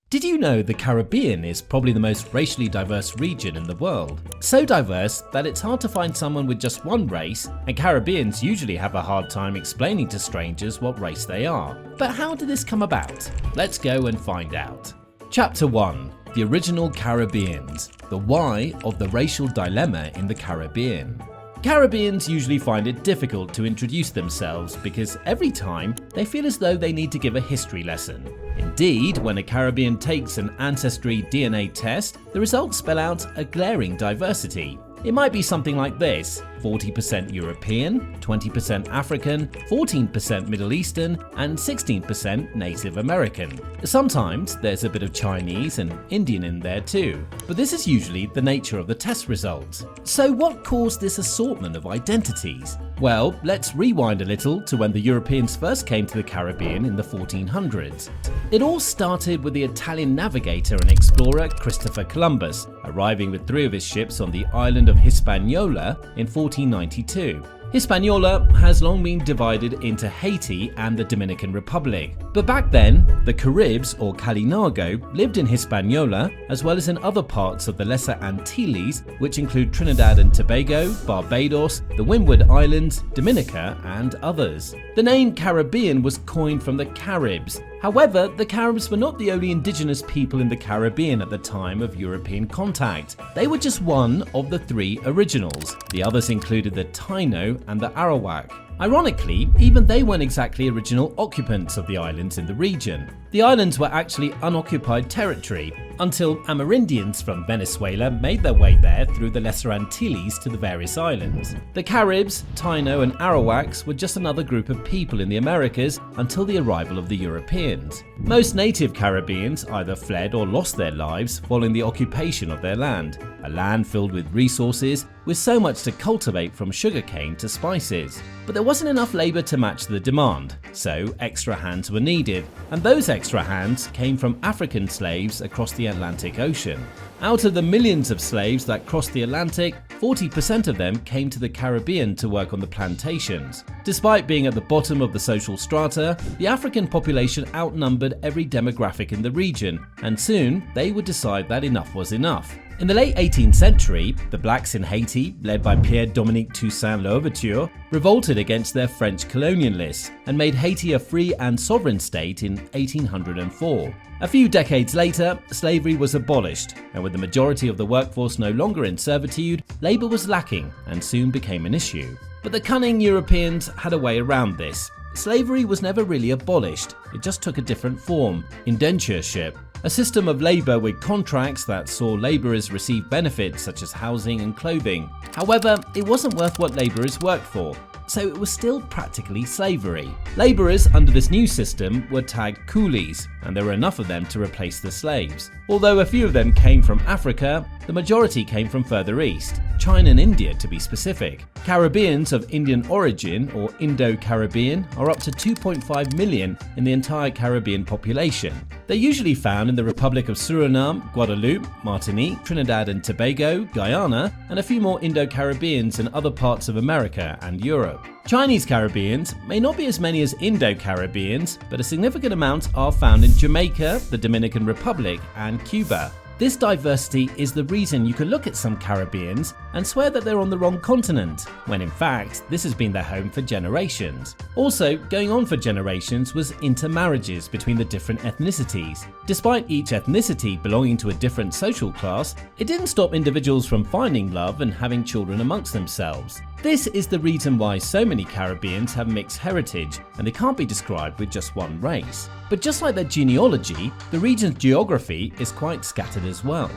Did you know the Caribbean is probably the most racially diverse region in the world? So diverse that it's hard to find someone with just one race, and Caribbeans usually have a hard time explaining to strangers what race they are. But how did this come about? Let's go and find out. Chapter 1. The Original Caribbeans. The Why of the Racial Dilemma in the Caribbean. Caribbeans usually find it difficult to introduce themselves because every time they feel as though they need to give a history lesson. Indeed, when a Caribbean takes an ancestry DNA test, the results spell out a glaring diversity. It might be something like this: 40% European, 20% African, 14% Middle Eastern, and 16% Native American. Sometimes there's a bit of Chinese and Indian in there too, but this is usually the nature of the test results. So what caused this assortment of identities? Well, let's rewind a little to when the Europeans first came to the Caribbean in the 1400s. It all started with the Italian navigator and explorer Christopher Columbus, arriving with 3 of his ships on the island of Hispaniola in 1492. Hispaniola has long been divided into Haiti and the Dominican Republic. But back then, the Caribs or Kalinago lived in Hispaniola as well as in other parts of the Lesser Antilles, which include Trinidad and Tobago, Barbados, the Windward Islands, Dominica, and others. The name Caribbean was coined from the Caribs. However, the Caribs were not the only indigenous people in the Caribbean at the time of European contact. They were just one of the 3 originals. The others included the Taino and the Arawak. Ironically, even they weren't exactly original occupants of the islands in the region. The islands were actually unoccupied territory until Amerindians from Venezuela made their way there through the Lesser Antilles to the various islands. The Caribs, Taino and Arawaks were just another group of people in the Americas until the arrival of the Europeans. Most native Caribbeans either fled or lost their lives following the occupation of their land, a land filled with resources with so much to cultivate from sugarcane to spices. But there wasn't enough labor to match the demand, so extra hands were needed, and those extra hands came from African slaves across the Atlantic Ocean. Out of the millions of slaves that crossed the Atlantic, 40% of them came to the Caribbean to work on the plantations. Despite being at the bottom of the social strata, the African population outnumbered every demographic in the region, and soon they would decide that enough was enough. In the late 18th century, the blacks in Haiti, led by Pierre-Dominique Toussaint Louverture, revolted against their French colonialists and made Haiti a free and sovereign state in 1804. A few decades later, slavery was abolished, and with the majority of the workforce no longer in servitude, labor was lacking and soon became an issue. But the cunning Europeans had a way around this. Slavery was never really abolished, it just took a different form: indentureship. A system of labor with contracts that saw laborers receive benefits such as housing and clothing. However, it wasn't worth what laborers worked for, so it was still practically slavery. Laborers under this new system were tagged coolies, and there were enough of them to replace the slaves. Although a few of them came from Africa, the majority came from further east, China and India to be specific. Caribbeans of Indian origin, or Indo-Caribbean, are up to 2.5 million in the entire Caribbean population. They're usually found in the Republic of Suriname, Guadeloupe, Martinique, Trinidad and Tobago, Guyana, and a few more Indo-Caribbeans in other parts of America and Europe. Chinese Caribbeans may not be as many as Indo-Caribbeans, but a significant amount are found in Jamaica, the Dominican Republic, and Cuba. This diversity is the reason you can look at some Caribbeans and swear that they're on the wrong continent, when in fact this has been their home for generations. Also, going on for generations was intermarriages between the different ethnicities. Despite each ethnicity belonging to a different social class, it didn't stop individuals from finding love and having children amongst themselves. This is the reason why so many Caribbeans have mixed heritage, and they can't be described with just one race. But just like their genealogy, the region's geography is quite scattered as well.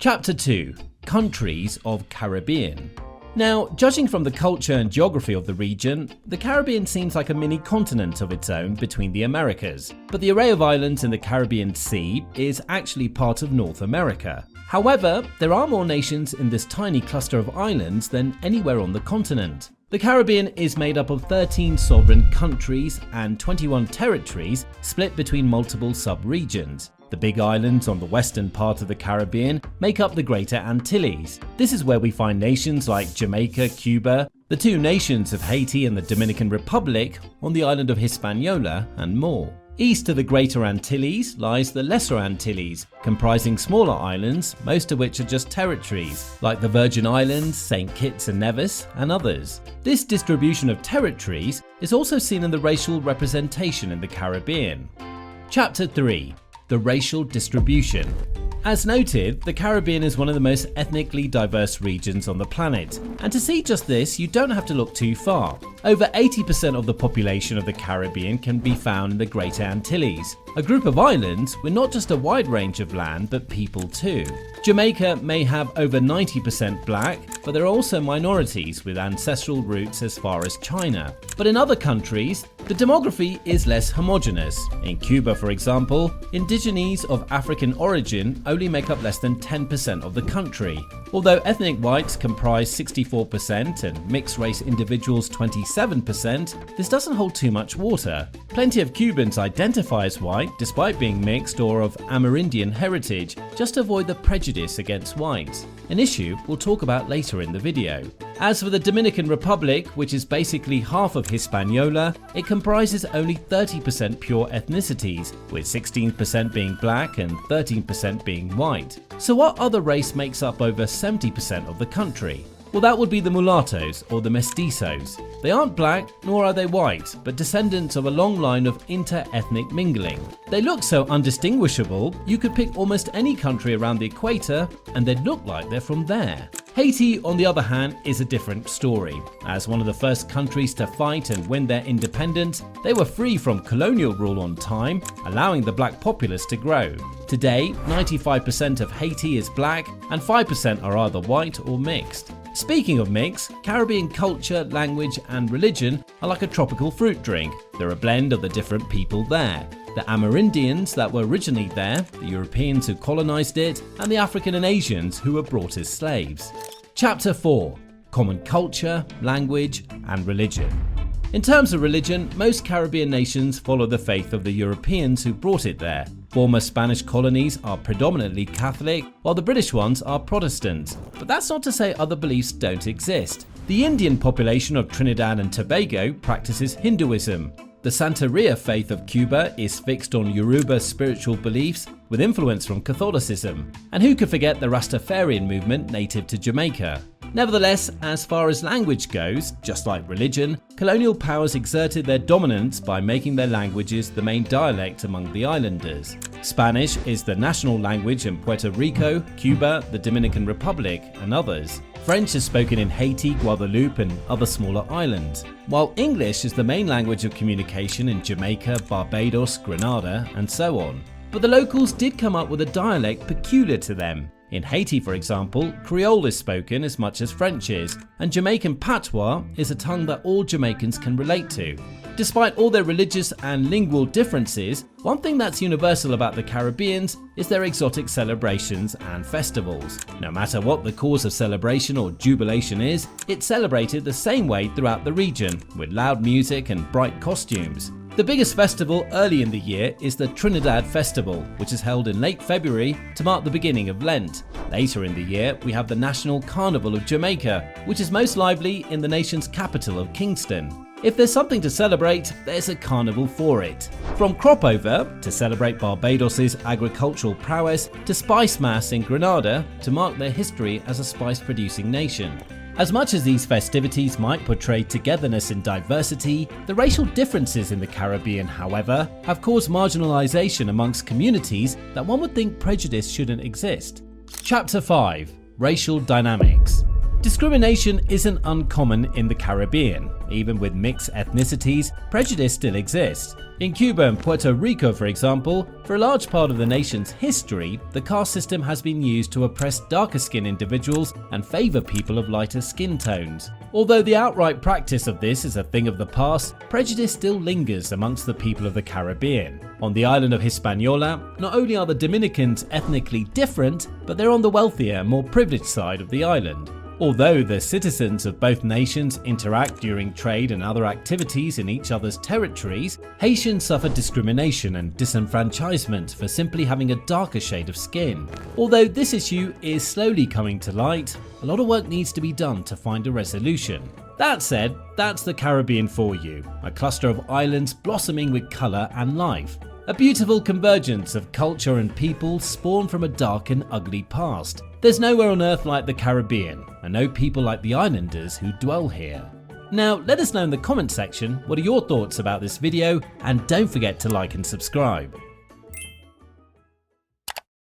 Chapter 2. Countries of Caribbean. Now, judging from the culture and geography of the region, the Caribbean seems like a mini continent of its own between the Americas. But the array of islands in the Caribbean Sea is actually part of North America. However, there are more nations in this tiny cluster of islands than anywhere on the continent. The Caribbean is made up of 13 sovereign countries and 21 territories split between multiple sub-regions. The big islands on the western part of the Caribbean make up the Greater Antilles. This is where we find nations like Jamaica, Cuba, the 2 nations of Haiti and the Dominican Republic, on the island of Hispaniola, and more. East of the Greater Antilles lies the Lesser Antilles, comprising smaller islands, most of which are just territories, like the Virgin Islands, St. Kitts and Nevis, and others. This distribution of territories is also seen in the racial representation in the Caribbean. Chapter 3. The racial distribution. As noted, the Caribbean is one of the most ethnically diverse regions on the planet, and to see just this, you don't have to look too far. Over 80% of the population of the Caribbean can be found in the Greater Antilles, a group of islands with not just a wide range of land but people too. Jamaica may have over 90% black, but there are also minorities with ancestral roots as far as China. But in other countries, the demography is less homogeneous. In Cuba, for example, indigenes of African origin only make up less than 10% of the country. Although ethnic whites comprise 64% and mixed race individuals 27%, this doesn't hold too much water. Plenty of Cubans identify as white despite being mixed or of Amerindian heritage, just to avoid the prejudice against whites, an issue we'll talk about later in the video. As for the Dominican Republic, which is basically half of Hispaniola, it comprises only 30% pure ethnicities, with 16% being black and 13% being white. So what other race makes up over 70% of the country? Well, that would be the mulattoes or the mestizos. They aren't black nor are they white, but descendants of a long line of inter-ethnic mingling. They look so undistinguishable, you could pick almost any country around the equator and they'd look like they're from there. Haiti, on the other hand, is a different story. As one of the first countries to fight and win their independence, they were free from colonial rule on time, allowing the black populace to grow. Today, 95% of Haiti is black and 5% are either white or mixed. Speaking of mix, Caribbean culture, language and religion are like a tropical fruit drink. They're a blend of the different people there. The Amerindians that were originally there, the Europeans who colonized it, and the African and Asians who were brought as slaves. Chapter 4. Common culture, language and religion. In terms of religion, most Caribbean nations follow the faith of the Europeans who brought it there. Former Spanish colonies are predominantly Catholic, while the British ones are Protestant. But that's not to say other beliefs don't exist. The Indian population of Trinidad and Tobago practices Hinduism. The Santeria faith of Cuba is fixed on Yoruba spiritual beliefs with influence from Catholicism. And who could forget the Rastafarian movement native to Jamaica? Nevertheless, as far as language goes, just like religion, colonial powers exerted their dominance by making their languages the main dialect among the islanders. Spanish is the national language in Puerto Rico, Cuba, the Dominican Republic, and others. French is spoken in Haiti, Guadeloupe, and other smaller islands, while English is the main language of communication in Jamaica, Barbados, Grenada, and so on. But the locals did come up with a dialect peculiar to them. In Haiti, for example, Creole is spoken as much as French is, and Jamaican patois is a tongue that all Jamaicans can relate to. Despite all their religious and lingual differences, one thing that's universal about the Caribbeans is their exotic celebrations and festivals. No matter what the cause of celebration or jubilation is, it's celebrated the same way throughout the region, with loud music and bright costumes. The biggest festival early in the year is the Trinidad Festival, which is held in late February to mark the beginning of Lent. Later in the year, we have the National Carnival of Jamaica, which is most lively in the nation's capital of Kingston. If there's something to celebrate, there's a carnival for it. From crop over, to celebrate Barbados's agricultural prowess, to Spice Mass in Grenada, to mark their history as a spice-producing nation. As much as these festivities might portray togetherness in diversity, the racial differences in the Caribbean, however, have caused marginalization amongst communities that one would think prejudice shouldn't exist. Chapter 5. Racial Dynamics. Discrimination isn't uncommon in the Caribbean. Even with mixed ethnicities, prejudice still exists. In Cuba and Puerto Rico, for example, for a large part of the nation's history, the caste system has been used to oppress darker-skinned individuals and favor people of lighter skin tones. Although the outright practice of this is a thing of the past, prejudice still lingers amongst the people of the Caribbean. On the island of Hispaniola, not only are the Dominicans ethnically different, but they're on the wealthier and more privileged side of the island. Although the citizens of both nations interact during trade and other activities in each other's territories, Haitians suffer discrimination and disenfranchisement for simply having a darker shade of skin. Although this issue is slowly coming to light, a lot of work needs to be done to find a resolution. That said, that's the Caribbean for you, a cluster of islands blossoming with colour and life. A beautiful convergence of culture and people spawned from a dark and ugly past. There's nowhere on Earth like the Caribbean, and no people like the islanders who dwell here. Now, let us know in the comment section what are your thoughts about this video, and don't forget to like and subscribe.